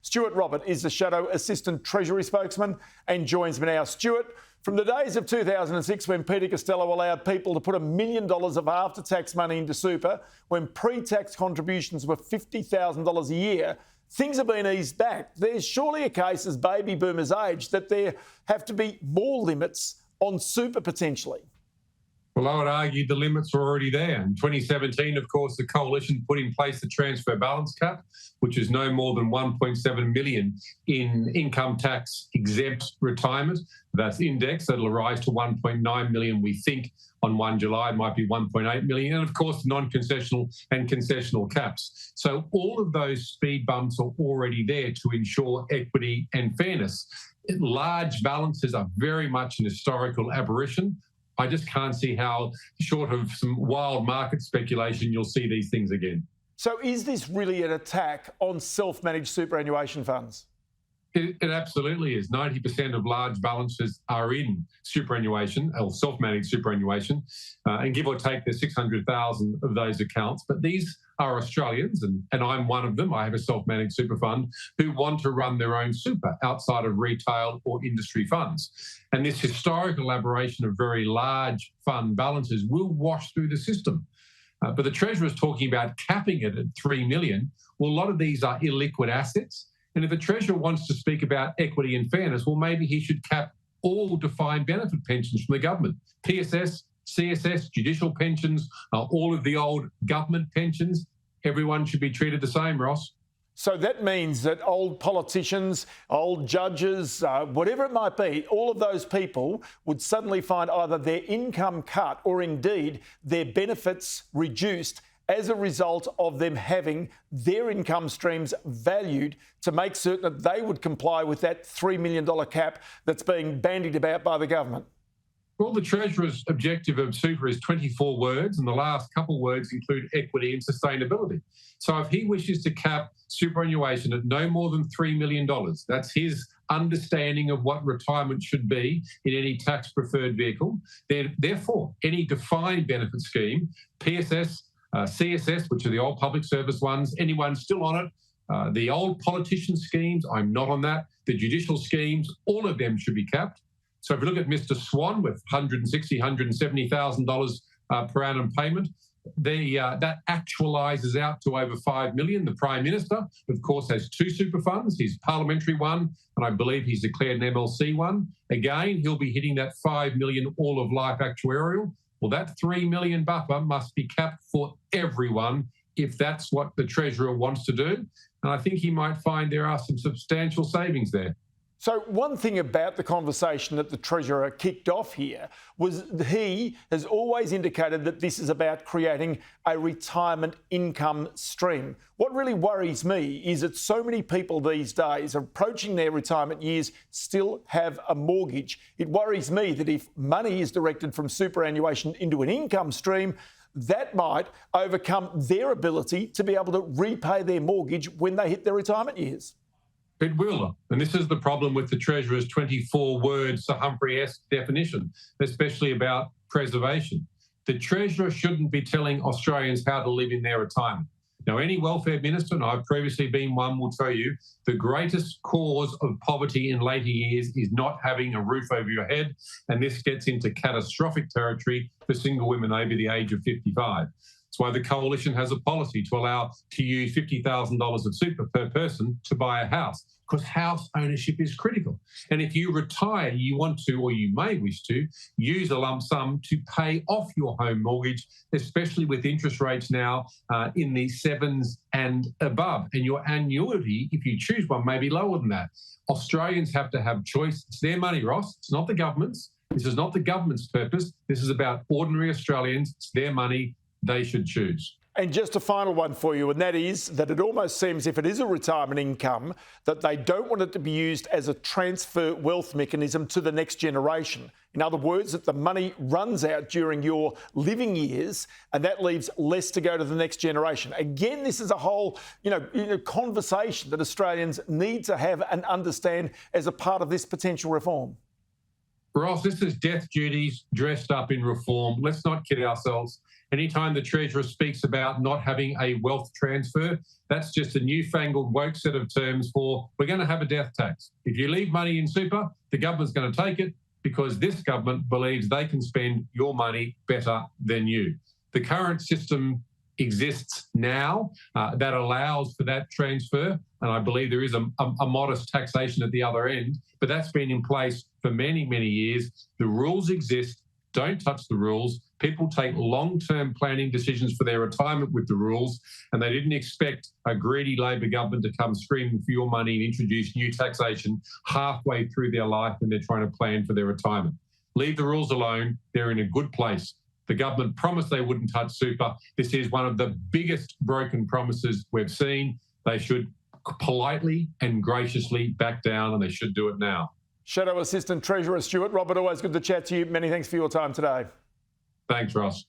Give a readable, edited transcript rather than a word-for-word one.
Stuart Robert is the Shadow Assistant Treasury Spokesman and joins me now. Stuart, from the days of 2006 when Peter Costello allowed people to put $1 million of after-tax money into super, when pre-tax contributions were $50,000 a year, things have been eased back. There's surely a case as baby boomers age that there have to be more limits on super potentially. Well, I would argue the limits are already there. In 2017, of course, the Coalition put in place the transfer balance cap, which is no more than 1.7 million in income tax exempt retirement. That's indexed. That'll rise to 1.9 million, we think, on 1 July. It might be 1.8 million. And, of course, non-concessional and concessional caps. So all of those speed bumps are already there to ensure equity and fairness. Large balances are very much an historical aberration. I just can't see how, short of some wild market speculation, you'll see these things again. So is this really an attack on self-managed superannuation funds? It absolutely is. 90% of large balances are in superannuation, or self-managed superannuation, and give or take, there's 600,000 of those accounts. But these are Australians, and I'm one of them. I have a self-managed super fund who want to run their own super outside of retail or industry funds. And this historical aberration of very large fund balances will wash through the system. But the Treasurer is talking about capping it at 3 million. Well, a lot of these are illiquid assets. And if the Treasurer wants to speak about equity and fairness, well, maybe he should cap all defined benefit pensions from the government. PSS, CSS, judicial pensions, all of the old government pensions. Everyone should be treated the same, Ross. So that means that old politicians, old judges, whatever it might be, all of those people would suddenly find either their income cut or indeed their benefits reduced as a result of them having their income streams valued to make certain that they would comply with that $3 million cap that's being bandied about by the government. Well, the Treasurer's objective of super is 24 words, and the last couple words include equity and sustainability. So if he wishes to cap superannuation at no more than $3 million, that's his understanding of what retirement should be in any tax-preferred vehicle, then therefore any defined benefit scheme, PSS, CSS, which are the old public service ones, anyone still on it, the old politician schemes, I'm not on that, the judicial schemes, all of them should be capped. So if you look at Mr. Swan with $160,000, $170,000 per annum payment, that actualises out to over $5 million. The Prime Minister, of course, has two super funds, his parliamentary one, and I believe he's declared an MLC one. Again, he'll be hitting that $5 million all-of-life actuarial. Well, that $3 million buffer must be capped for everyone if that's what the Treasurer wants to do. And I think he might find there are some substantial savings there. So one thing about the conversation that the Treasurer kicked off here was he has always indicated that this is about creating a retirement income stream. What really worries me is that so many people these days approaching their retirement years still have a mortgage. It worries me that if money is directed from superannuation into an income stream, that might overcome their ability to be able to repay their mortgage when they hit their retirement years. It will. And this is the problem with the Treasurer's 24-word Sir Humphrey-esque definition, especially about preservation. The Treasurer shouldn't be telling Australians how to live in their retirement. Now, any welfare minister, and I've previously been one, will tell you the greatest cause of poverty in later years is not having a roof over your head, and this gets into catastrophic territory for single women over the age of 55. That's why the Coalition has a policy to allow to use $50,000 of super per person to buy a house, because house ownership is critical. And if you retire, you want to, or you may wish to, use a lump sum to pay off your home mortgage, especially with interest rates now in the sevens and above. And your annuity, if you choose one, may be lower than that. Australians have to have choice. It's their money, Ross. It's not the government's. This is not the government's purpose. This is about ordinary Australians. It's their money. They should choose. And just a final one for you, and that is that it almost seems if it is a retirement income, that they don't want it to be used as a transfer wealth mechanism to the next generation. In other words, that the money runs out during your living years and that leaves less to go to the next generation. Again, this is a whole conversation that Australians need to have and understand as a part of this potential reform. Ross, this is death duties dressed up in reform. Let's not kid ourselves. Anytime the Treasurer speaks about not having a wealth transfer, that's just a newfangled woke set of terms for we're going to have a death tax. If you leave money in super, the government's going to take it because this government believes they can spend your money better than you. The current system exists now that allows for that transfer, and I believe there is a modest taxation at the other end, but that's been in place for many, many years. The rules exist. Don't touch the rules. People take long-term planning decisions for their retirement with the rules, and they didn't expect a greedy Labor government to come screaming for your money and introduce new taxation halfway through their life when they're trying to plan for their retirement. Leave the rules alone. They're in a good place. The government promised they wouldn't touch super. This is one of the biggest broken promises we've seen. They should politely and graciously back down, and they should do it now. Shadow Assistant Treasurer Stuart Robert, always good to chat to you. Many thanks for your time today. Thanks, Ross.